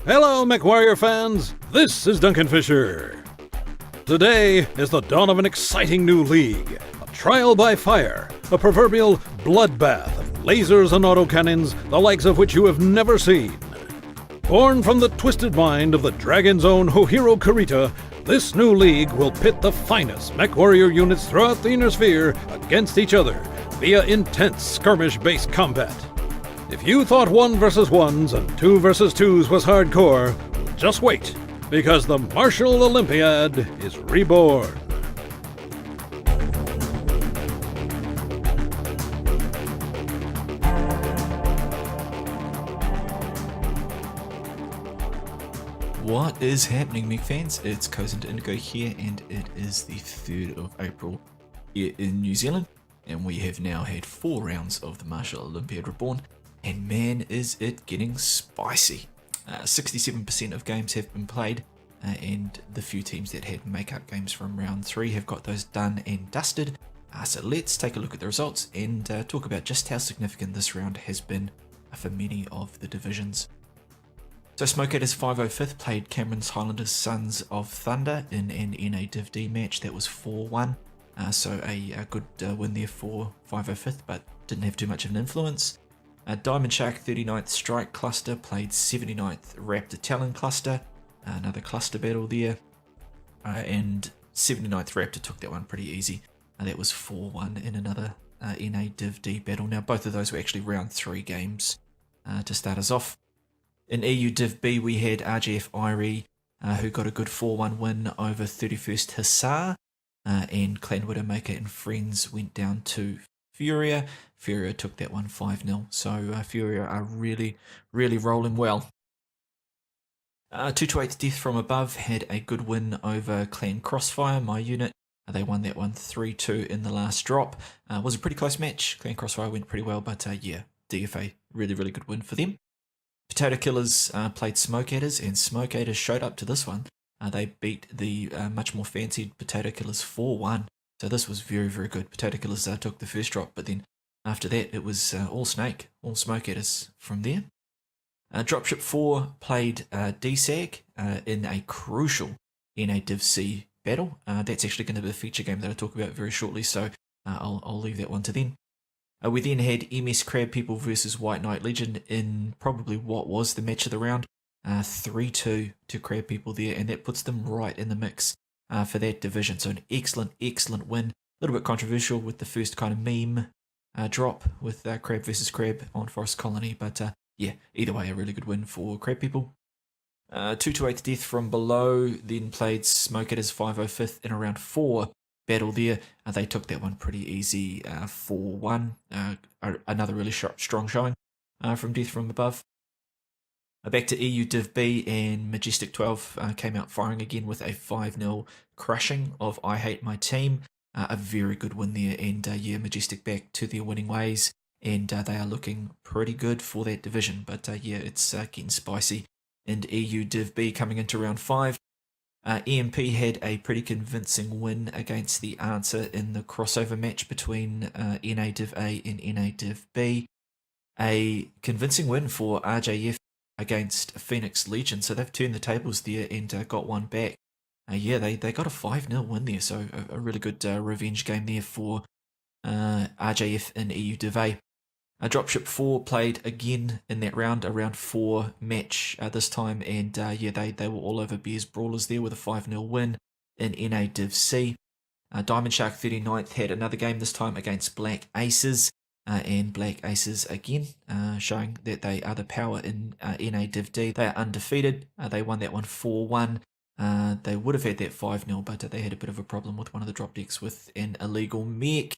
Hello, Mechwarrior fans! This is Duncan Fisher. Today is the dawn of an exciting new league. A trial by fire, a proverbial bloodbath of lasers and autocannons, the likes of which you have never seen. Born from the twisted mind of the Dragon's own Hohiro Kurita, this new league will pit the finest Mechwarrior units throughout the Inner Sphere against each other via intense skirmish-based combat. If you thought 1 vs 1s and 2 vs 2s was hardcore, just wait, because the Martial Olympiad is reborn. What is happening, Mech fans? It's Cozen Indigo here, and it is the 3rd of April here in New Zealand, and we have now had 4 rounds of the Martial Olympiad Reborn, and man is it getting spicy. 67% of games have been played, and the few teams that had make-up games from round 3 have got those done and dusted. So let's take a look at the results and talk about just how significant this round has been for many of the divisions. So Smokeators 505th played Cameron's Highlanders Sons of Thunder in an NA Div D match. That was 4-1, so a good win there for 505th, but didn't have too much of an influence. Diamond Shark 39th Strike Cluster played 79th Raptor Talon Cluster, another cluster battle there, and 79th Raptor took that one pretty easy. That was 4-1 in another NA Div D battle. Now both of those were actually round 3 games to start us off. In EU Div B we had RGF Irie who got a good 4-1 win over 31st Hussar, and Clan Widowmaker and Friends went down to Furia. Furia took that one 5-0, so Furia are really rolling well. 228 Death from Above had a good win over Clan Crossfire, my unit. They won that one 3-2 in the last drop. It was a pretty close match. Clan Crossfire went pretty well, but yeah, DFA, really good win for them. Potato Killers played Smokeators, and Smokeators showed up to this one. They beat the much more fancied Potato Killers 4-1. So this was very good. Potato Killers took the first drop, but then after that it was all Snake, all Smokeators from there. Dropship 4 played DSAG in a crucial NA Div C battle. That's actually going to be a feature game that I'll talk about very shortly, so I'll leave that one to then. We then had MS Crab People versus White Knight Legend in probably what was the match of the round. 3-2 to Crab People there, and that puts them right in the mix for that division. So an excellent win. A little bit controversial with the first kind of meme drop with Crab versus Crab on Forest Colony, but yeah, either way a really good win for Crab People. 228 Death from Below then played Smokeators 505th in a round 4 battle there. They took that one pretty easy 4-1. Another really strong showing from Death from Above. Back to EU Div B, and Majestic 12 came out firing again with a 5-0 crushing of I Hate My Team. A very good win there, and yeah, Majestic back to their winning ways, and they are looking pretty good for that division. But yeah, it's getting spicy. And EU Div B coming into round 5. EMP had a pretty convincing win against the Answer in the crossover match between NA Div A and NA Div B. A convincing win for RJF against Phoenix Legion, so they've turned the tables there and got one back. Yeah, they got a 5-0 win there, so a really good revenge game there for RJF in EU Div A. Dropship 4 played again in that round, a round 4 match this time, and yeah, they were all over Bears Brawlers there with a 5-0 win in NA Div C. Diamond Shark 39th had another game, this time against Black Aces, and Black Aces again showing that they are the power in NA Div D. They are undefeated. They won that one 4-1. They would have had that 5-0, but they had a bit of a problem with one of the drop decks with an illegal mech.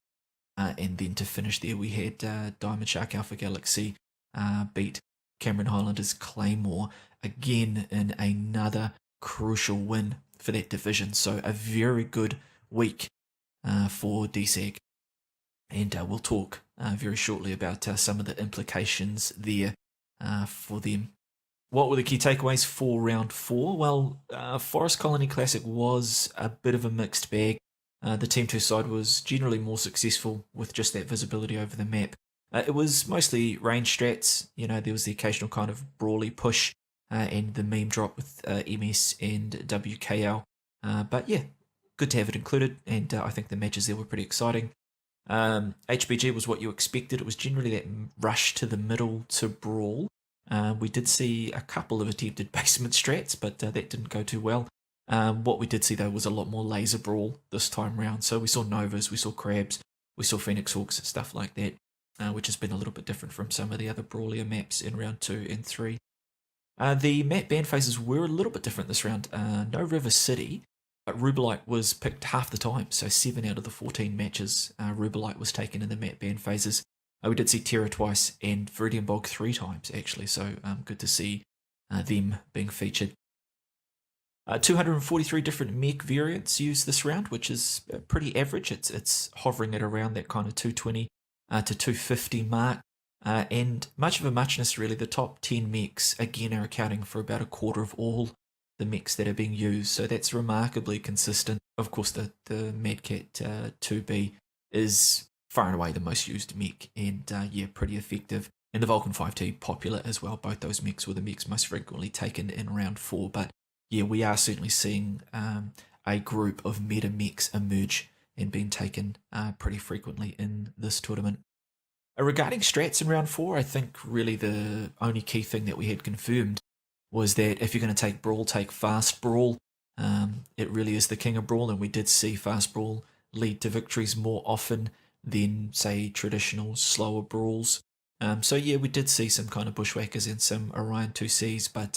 And then to finish there, we had Diamond Shark Alpha Galaxy beat Cameron Highlanders Claymore again in another crucial win for that division. So a very good week for DSAG. And we'll talk very shortly about some of the implications there for them. What were the key takeaways for round 4? Well, Forest Colony Classic was a bit of a mixed bag. The Team 2 side was generally more successful with just that visibility over the map. It was mostly range strats. You know, there was the occasional kind of brawly push and the meme drop with MS and WKL. But yeah, good to have it included, and I think the matches there were pretty exciting. HBG was what you expected. It was generally that rush to the middle to brawl. We did see a couple of attempted basement strats, but that didn't go too well. What we did see though was a lot more laser brawl this time round. So we saw Novas, we saw Crabs, we saw Phoenix Hawks and stuff like that, which has been a little bit different from some of the other brawlier maps in round 2 and 3. The map ban phases were a little bit different this round. No River City, but Rubelite was picked half the time. So 7 out of the 14 matches, Rubelite was taken in the map ban phases. We did see Terra twice and Viridian Bog 3 times actually, so good to see them being featured. 243 different mech variants used this round, which is pretty average. It's hovering at around that kind of 220 to 250 mark. And much of a muchness really. The top 10 mechs again are accounting for about a quarter of all the mechs that are being used, so that's remarkably consistent. Of course, the Mad Cat 2B is far and away the most used mech, and yeah, pretty effective. And the Vulcan 5T popular as well. Both those mechs were the mechs most frequently taken in round 4, but yeah, we are certainly seeing a group of meta mechs emerge and being taken pretty frequently in this tournament. Regarding strats in round 4, I think really the only key thing that we had confirmed was that if you're going to take Brawl, take Fast Brawl. It really is the king of Brawl, and we did see Fast Brawl lead to victories more often than, say, traditional slower Brawls. So yeah, we did see some kind of Bushwhackers and some Orion 2Cs, but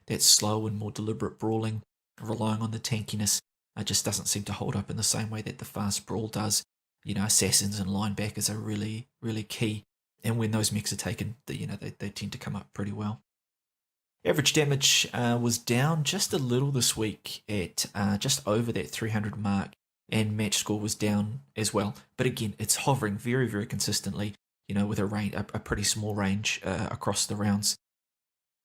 that slow and more deliberate brawling, relying on the tankiness, just doesn't seem to hold up in the same way that the Fast Brawl does. You know, assassins and linebackers are really, really key, and when those mechs are taken, they tend to come up pretty well. Average damage was down just a little this week at just over that 300 mark, and match score was down as well. But again, it's hovering very, very consistently, with a pretty small range across the rounds.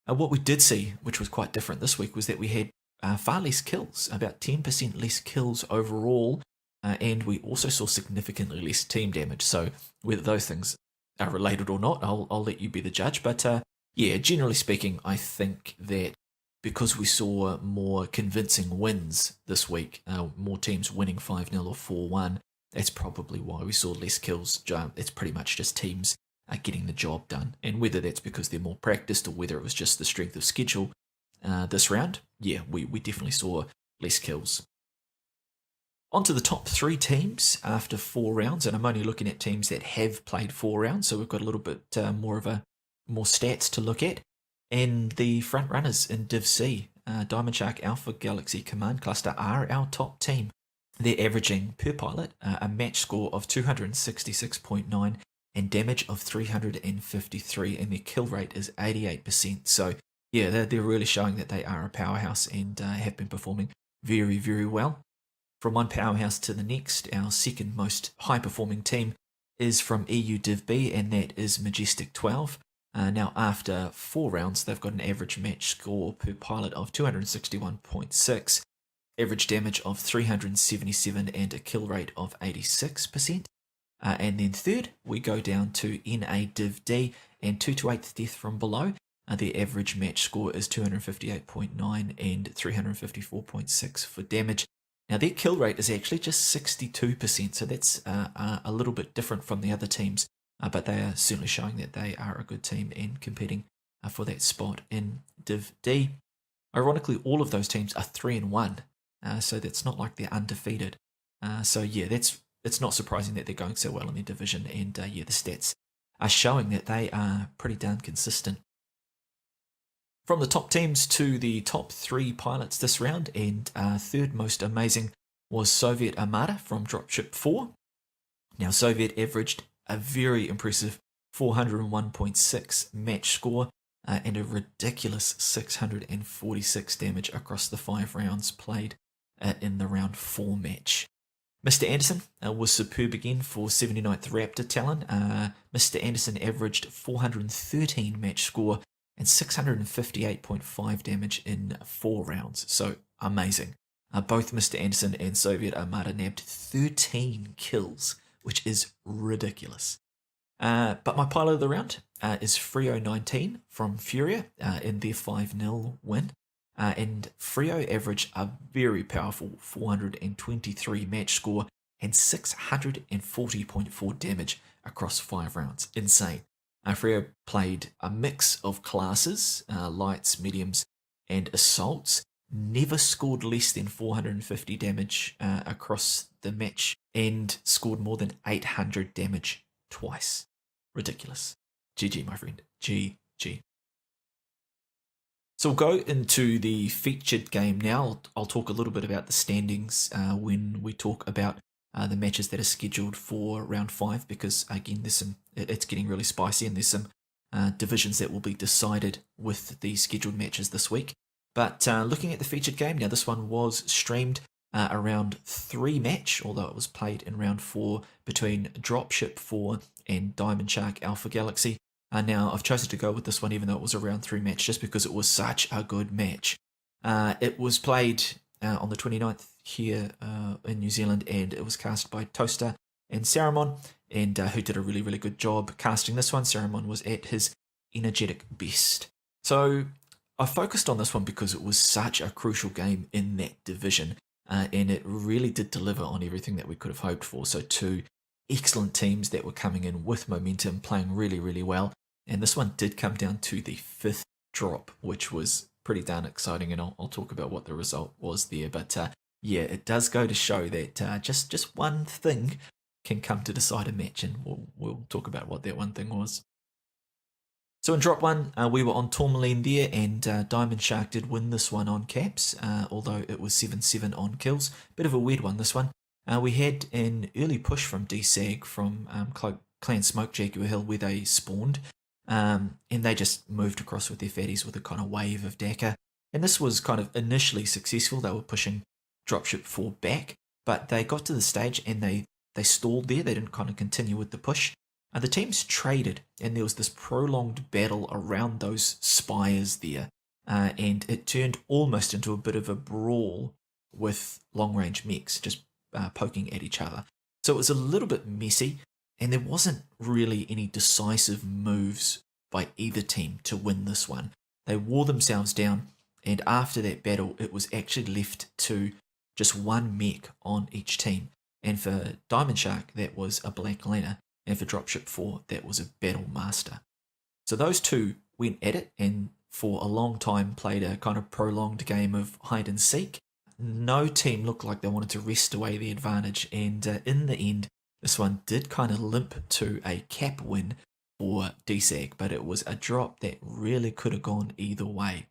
What we did see, which was quite different this week, was that we had far less kills, about 10% less kills overall, and we also saw significantly less team damage. So whether those things are related or not, I'll let you be the judge. But yeah, generally speaking, I think that because we saw more convincing wins this week, more teams winning 5-0 or 4-1, that's probably why we saw less kills. It's pretty much just teams getting the job done. And whether that's because they're more practiced or whether it was just the strength of schedule this round, yeah, we definitely saw less kills. On to the top 3 teams after 4 rounds, and I'm only looking at teams that have played 4 rounds, so we've got a little bit more stats to look at. And the front runners in Div C, Diamond Shark Alpha Galaxy Command Cluster, are our top team. They're averaging per pilot a match score of 266.9 and damage of 353, and their kill rate is 88%. So yeah, they're really showing that they are a powerhouse and have been performing very, very well. From one powerhouse to the next, our second most high-performing team is from EU Div B, and that is Majestic 12. Now, after 4 rounds, they've got an average match score per pilot of 261.6, average damage of 377, and a kill rate of 86%. And then third, we go down to NA Div D, and 2 to 8th death from below. Their average match score is 258.9 and 354.6 for damage. Now, their kill rate is actually just 62%, so that's a little bit different from the other teams, but they are certainly showing that they are a good team and competing for that spot in Div D. Ironically, all of those teams are 3-1, so that's not like they're undefeated. So yeah, it's not surprising that they're going so well in their division, and yeah, the stats are showing that they are pretty darn consistent. From the top teams to the top 3 pilots this round, and third most amazing was Soviet Armada from Dropship 4. Now, Soviet averaged a very impressive 401.6 match score and a ridiculous 646 damage across the 5 rounds played in the round 4 match. Mr. Anderson was superb again for 79th Raptor Talon. Mr. Anderson averaged 413 match score and 658.5 damage in 4 rounds. So amazing. Both Mr. Anderson and Soviet Armada nabbed 13 kills, which is ridiculous. But my pilot of the round is Freo 19 from Furia in their 5-0 win. And Freo averaged a very powerful 423 match score and 640.4 damage across 5 rounds. Insane. Freo played a mix of classes, lights, mediums, and assaults. Never scored less than 450 damage across the match and scored more than 800 damage twice. Ridiculous. GG, my friend. GG. So we'll go into the featured game now. I'll talk a little bit about the standings when we talk about the matches that are scheduled for round 5, because again, it's getting really spicy, and there's some divisions that will be decided with the scheduled matches this week. But looking at the featured game now, this one was streamed a round 3 match, although it was played in round 4 between Dropship 4 and Diamond Shark Alpha Galaxy. Now, I've chosen to go with this one even though it was a round 3 match, just because it was such a good match. It was played on the 29th here in New Zealand, and it was cast by Toaster and Saramon, and who did a really, really good job casting this one. Saramon was at his energetic best. So I focused on this one because it was such a crucial game in that division, and it really did deliver on everything that we could have hoped for. So 2 excellent teams that were coming in with momentum, playing really, really well. And this one did come down to the 5th drop, which was pretty darn exciting, and I'll talk about what the result was there. But yeah, it does go to show that just one thing can come to decide a match, and we'll talk about what that one thing was. So in drop 1, we were on Tourmaline there, and Diamond Shark did win this one on caps, although it was 7-7 on kills. Bit of a weird one, this one. We had an early push from DSAG from Clan Smoke Jaguar Hill, where they spawned. And they just moved across with their fatties with a kind of wave of Dakar. And this was kind of initially successful. They were pushing Dropship 4 back, but they got to the stage and they stalled there. They didn't kind of continue with the push. The teams traded, and there was this prolonged battle around those spires there. And it turned almost into a bit of a brawl with long-range mechs just poking at each other. So it was a little bit messy. And there wasn't really any decisive moves by either team to win this one. They wore themselves down, and after that battle, it was actually left to just one mech on each team. And for Diamond Shark, that was a Black Lana, and for Dropship 4, that was a Battle Master. So those 2 went at it, and for a long time played a kind of prolonged game of hide and seek. No team looked like they wanted to wrest away the advantage, and in the end, this one did kind of limp to a cap win for DSAG, but it was a drop that really could have gone either way.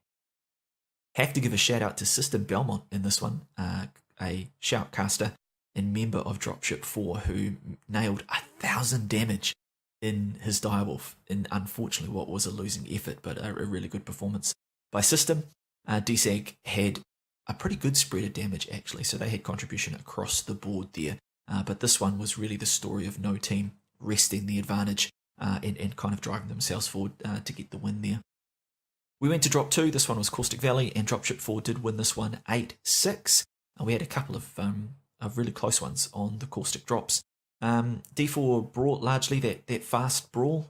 Have to give a shout out to System Belmont in this one, a shoutcaster and member of Dropship 4, who nailed 1,000 damage in his direwolf in unfortunately what was a losing effort, but a really good performance by System. DSAG had a pretty good spread of damage actually, so they had contribution across the board there. But this one was really the story of no team wresting the advantage and kind of driving themselves forward to get the win there. We went to drop 2. This one was Caustic Valley, and Dropship 4 did win this one 8-6. We had a couple of really close ones on the Caustic drops. D4 brought largely that fast brawl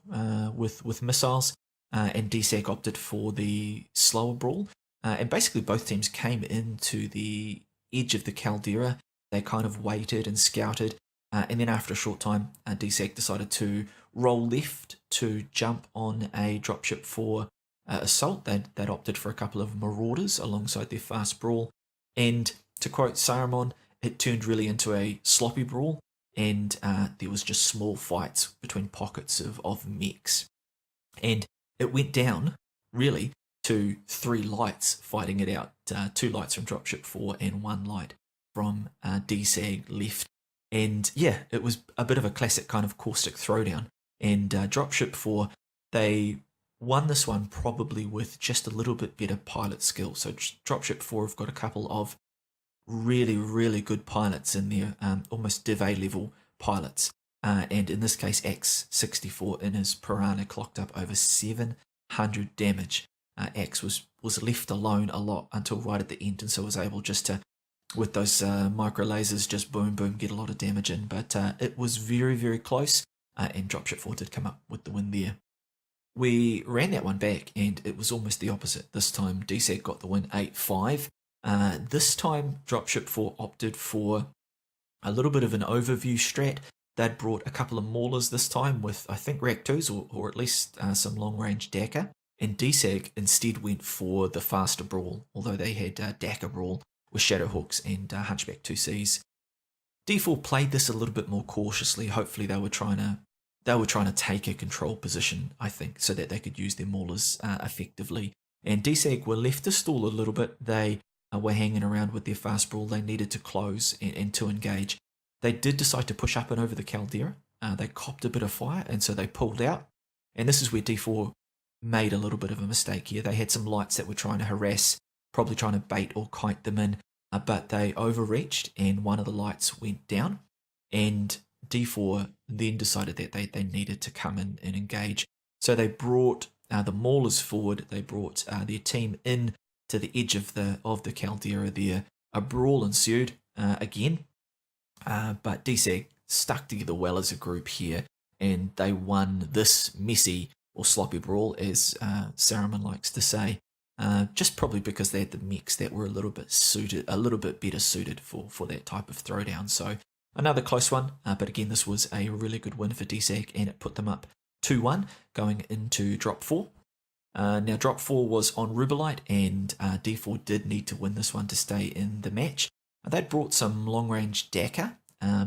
with missiles, and DSAG opted for the slower brawl. And basically both teams came into the edge of the caldera. They kind of waited and scouted, and then after a short time, DSAG decided to roll left to jump on a Dropship 4 assault. They'd opted for a couple of Marauders alongside their fast brawl, and to quote Saramon, it turned really into a sloppy brawl, and there was just small fights between pockets of mechs. And it went down, really, to 3 lights fighting it out. 2 lights from Dropship 4 and 1 light from DSAG left. And yeah, it was a bit of a classic kind of Caustic throwdown. And Dropship 4, they won this one probably with just a little bit better pilot skill. So Dropship 4 have got a couple of really, really good pilots in there, almost Div A level pilots. And in this case, X64 in his Piranha clocked up over 700 damage. X was left alone a lot until right at the end, and so was able just to, with those micro lasers, just boom, boom, get a lot of damage in. But it was very, very close, and Dropship 4 did come up with the win there. we ran that one back, and it was almost the opposite. This time, DSAG got the win 8-5. This time, Dropship 4 opted for a little bit of an overview strat. They'd brought a couple of maulers this time with, I think, Rack 2s or at least some long-range Daka. And DSAG instead went for the faster brawl, although they had Daka brawl with Shadowhawks and Hunchback 2Cs. D4 played this a little bit more cautiously. Hopefully they were trying to take a control position, I think, so that they could use their maulers effectively. And DSAG were left to stall a little bit. They were hanging around with their fast brawl. They needed to close and to engage. They did decide to push up and over the Caldera. They copped a bit of fire, and so they pulled out. And this is where D4 made a little bit of a mistake here. They had some lights that were trying to harass, probably trying to bait or kite them in, but they overreached, and one of the lights went down. And D4 then decided that they needed to come in and engage. So they brought the maulers forward. They brought their team in to the edge of the Caldera there. A brawl ensued again. But DSAG stuck together well as a group here, and they won this messy or sloppy brawl, as Saruman likes to say, just probably because they had the mechs that were a little bit better suited for that type of throwdown. So another close one, but again, this was a really good win for DSAG, and it put them up 2-1 going into Drop 4. Now, Drop 4 was on Rubelite, and D4 did need to win this one to stay in the match. They'd brought some long-range Daka,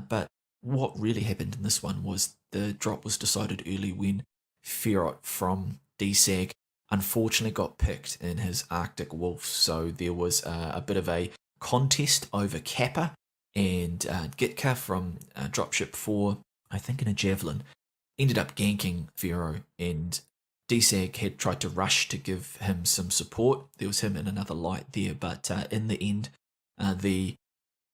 but what really happened in this one was the drop was decided early when Ferrot from DSAG unfortunately got picked in his Arctic Wolf, so there was a bit of a contest over Kappa, and Gitka from Dropship 4, I think in a Javelin, ended up ganking Ferro, and DSAG had tried to rush to give him some support. There was him and another light there, but in the end, the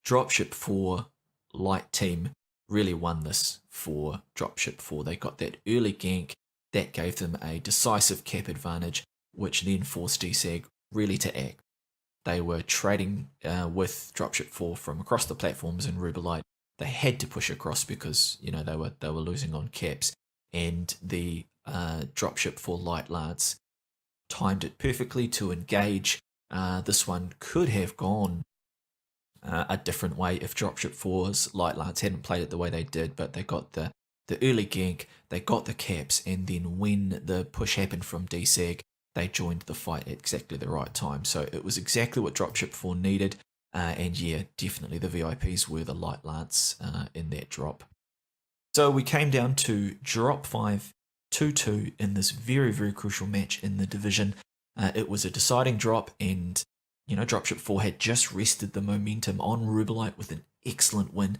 Dropship 4 light team really won this for Dropship 4. They got that early gank that gave them a decisive cap advantage, which then forced DSAG really to act. They were trading with Dropship 4 from across the platforms in Rubelite. They had to push across because they were losing on caps, and the Dropship 4 light lads timed it perfectly to engage. This one could have gone a different way if Dropship 4's light lads hadn't played it the way they did, but they got the early gank, they got the caps, and then when the push happened from DSAG, they joined the fight at exactly the right time. So it was exactly what Dropship 4 needed, and yeah, definitely the VIPs were the light lads in that drop. So we came down to Drop 5, 2-2 in this very, very crucial match in the division. It was a deciding drop, and Dropship 4 had just wrested the momentum on Rubelite with an excellent win.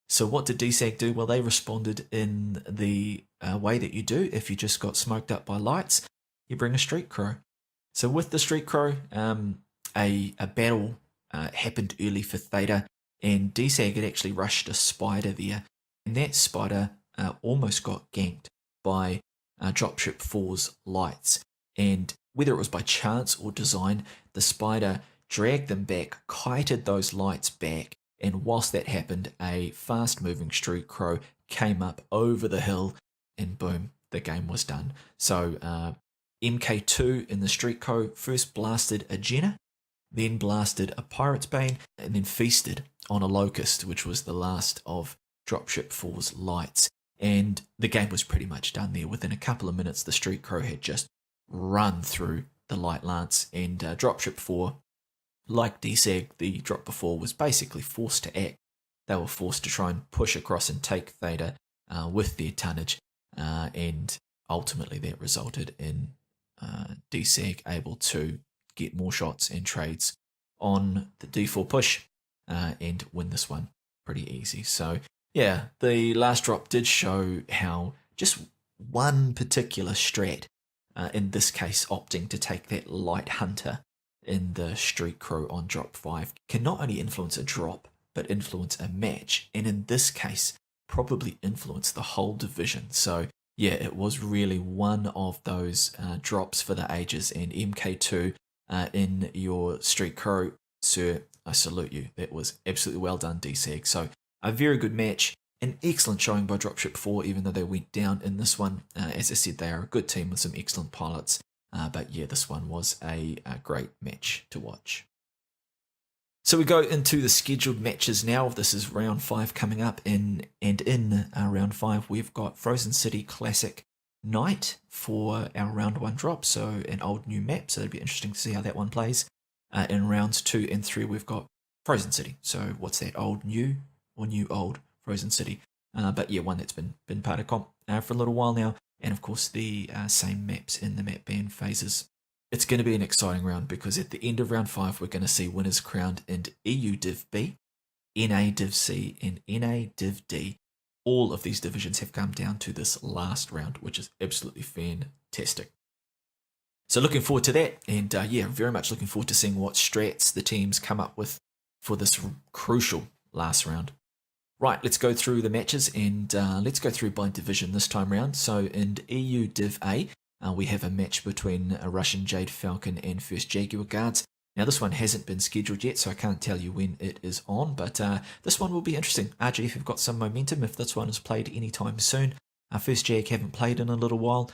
So what did DSAG do? Well, they responded in the way that you do if you just got smoked up by lights. You bring a streakcrow. So with the streakcrow, a battle happened early for Theta, and DSAG had actually rushed a spider there, and that spider almost got ganked by Dropship 4's lights. And whether it was by chance or design, the spider dragged them back, kited those lights back, and whilst that happened, a fast-moving streakcrow came up over the hill, and boom, the game was done. So MK2 in the streakcrow first blasted a Jenna, then blasted a Pirate's Bane, and then feasted on a Locust, which was the last of Dropship 4's lights. And the game was pretty much done there. Within a couple of minutes, the streakcrow had just run through the light lance, and Dropship 4, like DSAG, the drop before, was basically forced to act. They were forced to try and push across and take Theta with their tonnage, and ultimately that resulted in DSAG able to get more shots and trades on the D4 push and win this one pretty easy. So yeah, the last drop did show how just one particular strat, in this case opting to take that light hunter in the streakcrow on drop 5, can not only influence a drop but influence a match, and in this case probably influence the whole division. So yeah, it was really one of those drops for the ages, and MK2 in your streakcrow, sir, I salute you. That was absolutely well done, DSAG. So a very good match, an excellent showing by Dropship 4, even though they went down in this one. As I said, they are a good team with some excellent pilots. But yeah, this one was a great match to watch. So we go into the scheduled matches now. This is round 5 coming up, and in round 5 we've got Frozen City Classic Night for our round 1 drop, so an old new map, so it'll be interesting to see how that one plays. In rounds 2 and 3 we've got Frozen City, so what's that, old new or new old Frozen City? But yeah, one that's been part of comp for a little while now, and of course the same maps in the map ban phases. It's going to be an exciting round because at the end of round 5 we're going to see winners crowned in EU Div B, NA Div C and NA Div D. All of these divisions have come down to this last round, which is absolutely fantastic. So looking forward to that, and yeah, very much looking forward to seeing what strats the teams come up with for this crucial last round. Right, let's go through the matches, and let's go through by division this time round. So in EU Div A, we have a match between a Russian Jade Falcon and 1st Jaguar Guards. Now this one hasn't been scheduled yet, so I can't tell you when it is on, but this one will be interesting. RGF have got some momentum if this one is played anytime soon. 1st Jag haven't played in a little while,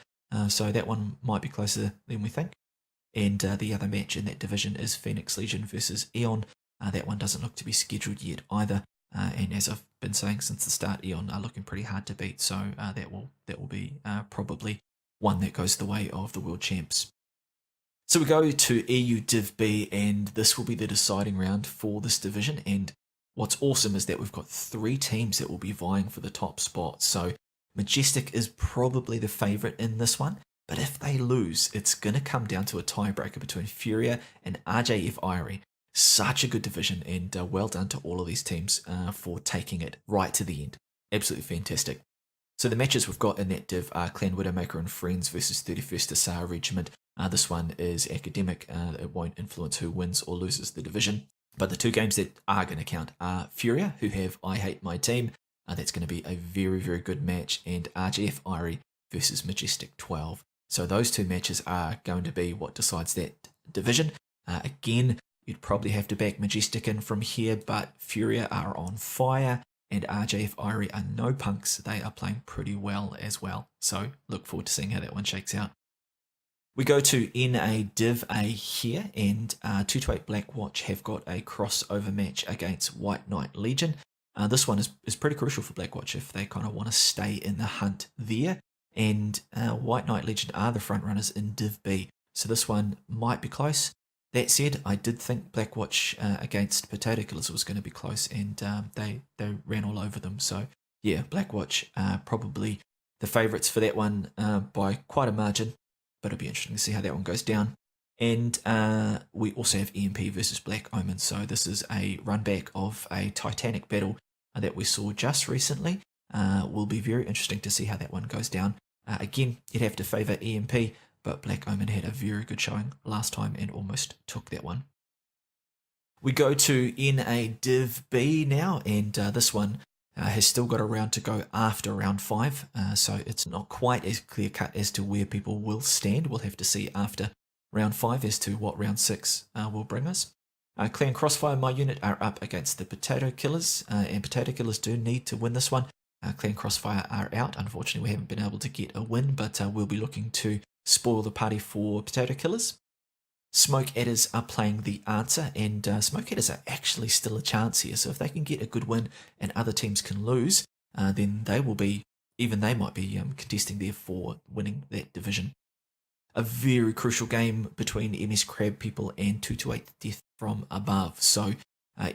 so that one might be closer than we think. And the other match in that division is Phoenix Legion versus Eon. That one doesn't look to be scheduled yet either, and as I've been saying since the start, Eon are looking pretty hard to beat, so that will be probably one that goes the way of the world champs. So we go to EU Div B, and this will be the deciding round for this division. And what's awesome is that we've got 3 teams that will be vying for the top spot. So Majestic is probably the favourite in this one, but if they lose, it's going to come down to a tiebreaker between Furia and RJF Irie. Such a good division, and well done to all of these teams for taking it right to the end. Absolutely fantastic. So the matches we've got in that div are Clan Widowmaker and Friends versus 31st Hussar Regiment. This one is academic. It won't influence who wins or loses the division. But the 2 games that are going to count are Furia, who have I Hate My Team. That's going to be a very, very good match. And RGF Irie versus Majestic 12. So those 2 matches are going to be what decides that division. Again, you'd probably have to back Majestic in from here, but Furia are on fire. And RJF Irie are no punks. They are playing pretty well as well. So look forward to seeing how that one shakes out. We go to NA Div A here, and 228 Blackwatch have got a crossover match against White Knight Legion. This one is pretty crucial for Blackwatch if they kind of want to stay in the hunt there. And White Knight Legion are the front runners in Div B. So this one might be close. That said, I did think Blackwatch against Potato Killers was going to be close, and they ran all over them. So yeah, Blackwatch are probably the favourites for that one by quite a margin, but it'll be interesting to see how that one goes down. And we also have EMP versus Black Omen, so this is a run back of a Titanic battle that we saw just recently. Will be very interesting to see how that one goes down. Again, you'd have to favour EMP, but Black Omen had a very good showing last time and almost took that one. We go to NA Div B now, and this one has still got a round to go after round 5, so it's not quite as clear cut as to where people will stand. We'll have to see after round 5 as to what round 6 will bring us. Clan Crossfire, my unit, are up against the Potato Killers, and Potato Killers do need to win this one. Clan Crossfire are out. Unfortunately, we haven't been able to get a win, but we'll be looking to spoil the party for Potato Killers. Smoke Adders are playing the answer, and Smoke Adders are actually still a chance here. So if they can get a good win and other teams can lose, then they might be contesting there for winning that division. A very crucial game between MS Crab People and 228 Death from Above. So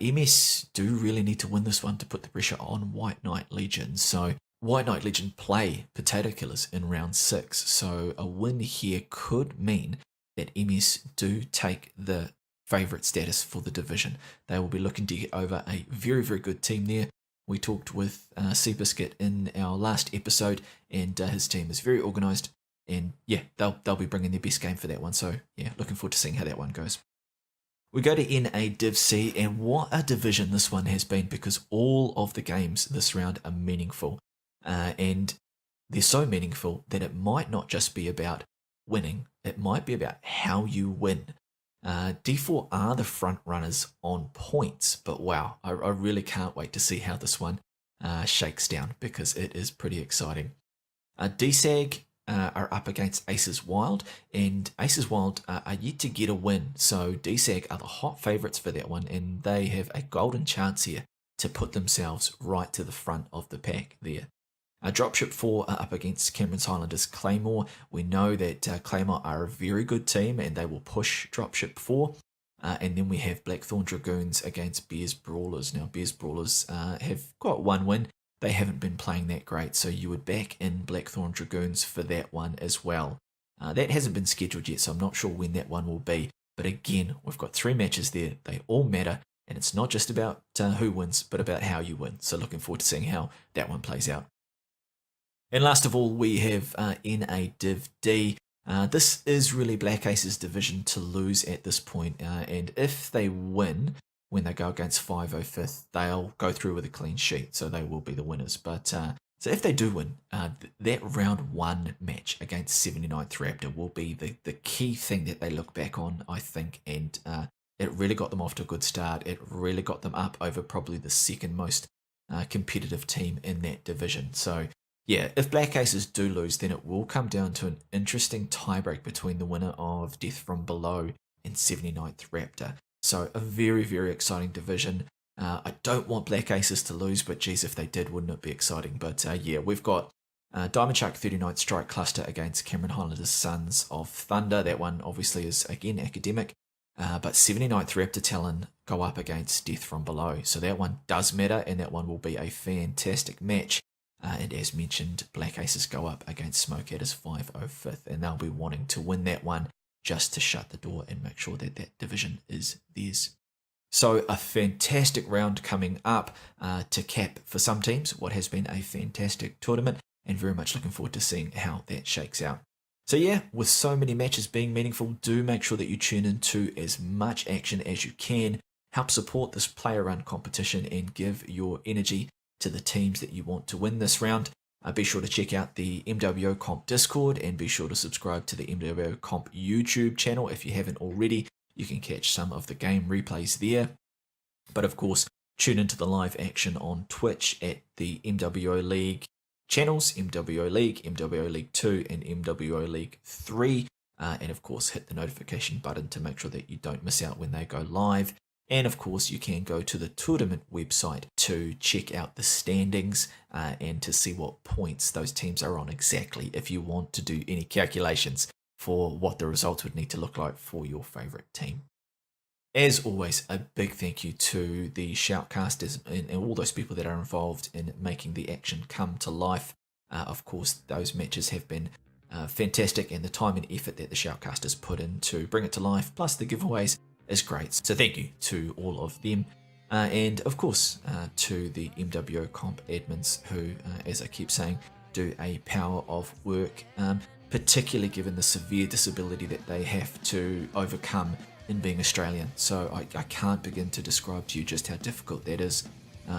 MS do really need to win this one to put the pressure on White Knight Legion. So White Knight Legion play Potato Killers in round 6, so a win here could mean that MS do take the favourite status for the division. They will be looking to get over a very, very good team there. We talked with Seabiscuit in our last episode, and his team is very organised, and yeah, they'll be bringing their best game for that one, so yeah, looking forward to seeing how that one goes. We go to NA Div C, and what a division this one has been, because all of the games this round are meaningful. And they're so meaningful that it might not just be about winning, it might be about how you win. D4 are the front runners on points, but wow, I really can't wait to see how this one shakes down, because it is pretty exciting. DSAG are up against Aces Wild, and Aces Wild are yet to get a win, so DSAG are the hot favourites for that one, and they have a golden chance here to put themselves right to the front of the pack there. Dropship 4 are up against Cameron's Highlanders Claymore. We know that Claymore are a very good team and they will push Dropship 4. And then we have Blackthorn Dragoons against Bears Brawlers. Now, Bears Brawlers have got one win. They haven't been playing that great, so you would back in Blackthorn Dragoons for that one as well. That hasn't been scheduled yet, so I'm not sure when that one will be. But again, we've got 3 matches there. They all matter, and it's not just about who wins, but about how you win. So looking forward to seeing how that one plays out. And last of all, we have NA Div D. This is really Black Aces' division to lose at this point, and if they win when they go against 505th, they'll go through with a clean sheet, so they will be the winners. But so if they do win, that round 1 match against 79th Raptor will be the key thing that they look back on, I think, and it really got them off to a good start. It really got them up over probably the second most competitive team in that division. So yeah, if Black Aces do lose, then it will come down to an interesting tiebreak between the winner of Death from Below and 79th Raptor. So a very, very exciting division. I don't want Black Aces to lose, but geez, if they did, wouldn't it be exciting? But yeah, we've got Diamond Shark 39th Strike Cluster against Cameron Highlanders Sons of Thunder. That one obviously is, again, academic. But 79th Raptor Talon go up against Death from Below. So that one does matter, and that one will be a fantastic match. And as mentioned, Black Aces go up against Smoke Adders 505th, and they'll be wanting to win that one just to shut the door and make sure that that division is theirs. So a fantastic round coming up to cap for some teams what has been a fantastic tournament, and very much looking forward to seeing how that shakes out. So yeah, with so many matches being meaningful, do make sure that you tune into as much action as you can. Help support this player-run competition and give your energy to the teams that you want to win this round. Be sure to check out the MWO Comp Discord, and be sure to subscribe to the MWO Comp YouTube channel if you haven't already. You can catch some of the game replays there. But of course, tune into the live action on Twitch at the MWO League channels, MWO League, MWO League 2 and MWO League 3. And of course, hit the notification button to make sure that you don't miss out when they go live. And of course, you can go to the tournament website to check out the standings and to see what points those teams are on exactly if you want to do any calculations for what the results would need to look like for your favourite team. As always, a big thank you to the shoutcasters and all those people that are involved in making the action come to life. Of course, those matches have been fantastic, and the time and effort that the shoutcasters put in to bring it to life, plus the giveaways, is great. So thank you to all of them. And of course, to the MWO Comp admins who, as I keep saying, do a power of work, particularly given the severe disability that they have to overcome in being Australian. So I can't begin to describe to you just how difficult that is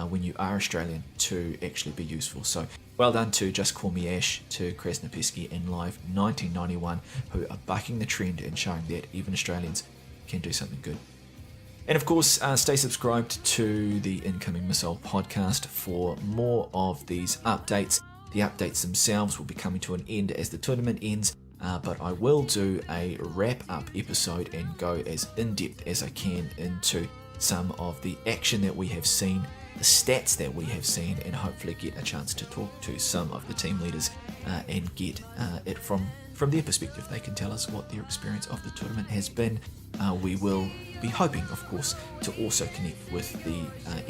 when you are Australian to actually be useful. So well done to Just Call Me Ash, to Krasnopeski and Live 1991, who are bucking the trend and showing that even Australians can do something good. And of course, stay subscribed to the Incoming Missile podcast for more of these updates. The updates themselves will be coming to an end as the tournament ends, but I will do a wrap-up episode and go as in-depth as I can into some of the action that we have seen, the stats that we have seen, and hopefully get a chance to talk to some of the team leaders and get it from their perspective. They can tell us what their experience of the tournament has been. We will be hoping, of course, to also connect with the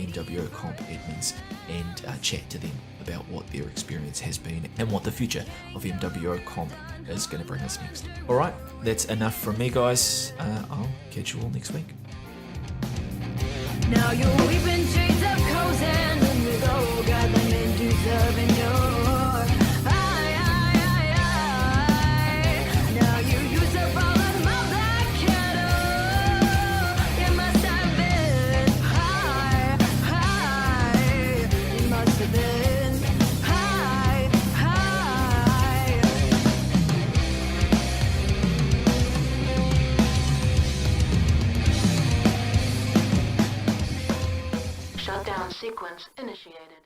MWO Comp admins and chat to them about what their experience has been and what the future of MWO Comp is going to bring us next. Alright, that's enough from me, guys. I'll catch you all next week. Now you're weeping shades of cozen with oh God, the men deserving your now you use up all of my black cattle. It must have been high. It must have been high. Shutdown sequence initiated.